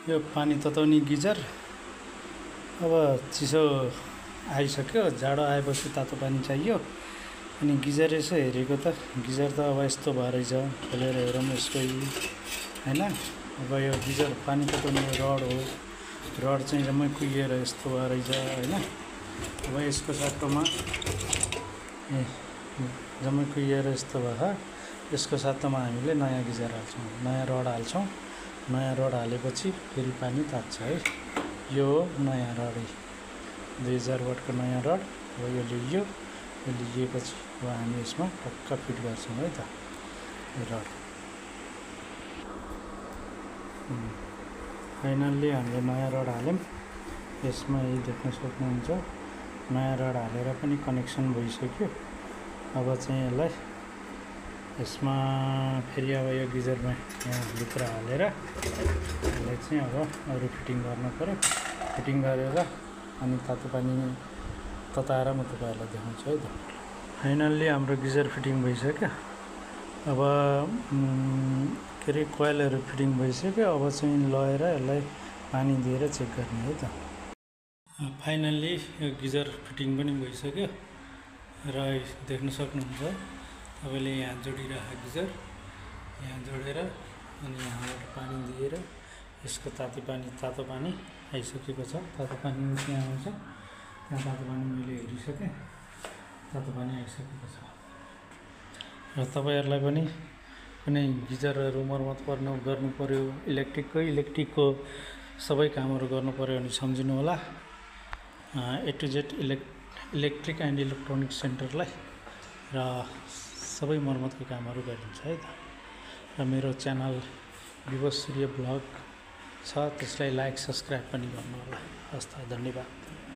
यो पानी तताउने गिजर अब चिसो आइसक्यो, जाडो आएपछि तातो पानी चाहियो। अनि गिजर यसो हेरेको त गिजर त अब यस्तो भएर छ, खोलेर हेरौँ यसको होइन। अब यो गिजर पानी तताउने रड हो, रड चाहिँ जम्मै कुहिएर यस्तो भएर छ होइन। अब यसको साटोमा जम्मै कुहिएर यस्तो भयो। यसको साटोमा हामीले नयाँ गिजर हाल्छौँ, नयाँ रड हाल्छौँ। नयाँ रड हालेपछि फेरि पानी तात्छ है। यो नयाँ रड 2000 वाटको नयाँ रड हो। यो लिइयो, यो लिइएपछि अब हामी यसमा टक्क फिट गर्छौँ है त यो रड। फाइनल्ली हामीले नयाँ रड हाल्यौँ। यसमा यही देख्न सक्नुहुन्छ, नयाँ रड हालेर पनि कनेक्सन भइसक्यो। अब चाहिँ यसमा फेरि अब यो गिजरमा यहाँ भित्र हालेर यसलाई चाहिँ अब अरू फिटिङ गर्नु पऱ्यो। फिटिङ गरेर अनि तातो पानी तताएर म तपाईँहरूलाई देखाउँछु है त। फाइनल्ली हाम्रो गिजर फिटिङ भइसक्यो। अब के अरे कोइलहरू फिटिङ भइसक्यो। अब चाहिँ लगेर यसलाई पानी दिएर चेक गर्ने है त। फाइनल्ली यो गिजर फिटिङ पनि भइसक्यो र देख्न सक्नुहुन्छ तपाईँले यहाँ जोडिरहेको गिजर यहाँ जोडेर अनि यहाँबाट पानी दिएर यसको तातो पानी आइसकेको छ। तातो पानी त्यहाँ आउँछ, त्यहाँ तातो पानी मैले हेरिसकेँ, तातो पानी आइसकेको छ। र तपाईँहरूलाई पनि कुनै गिजरहरू मर्मत गर्नु पऱ्यो, इलेक्ट्रिकको सबै कामहरू गर्नु पऱ्यो भने सम्झिनु होला। A to Z electric and electronic सेन्टरलाई र सबै मर्मतको कामहरू गरिन्छ है त। र मेरो च्यानल विवश सूर्य ब्लग छ, त्यसलाई लाइक सब्सक्राइब पनि गर्नु होला। हस् त, धन्यवाद।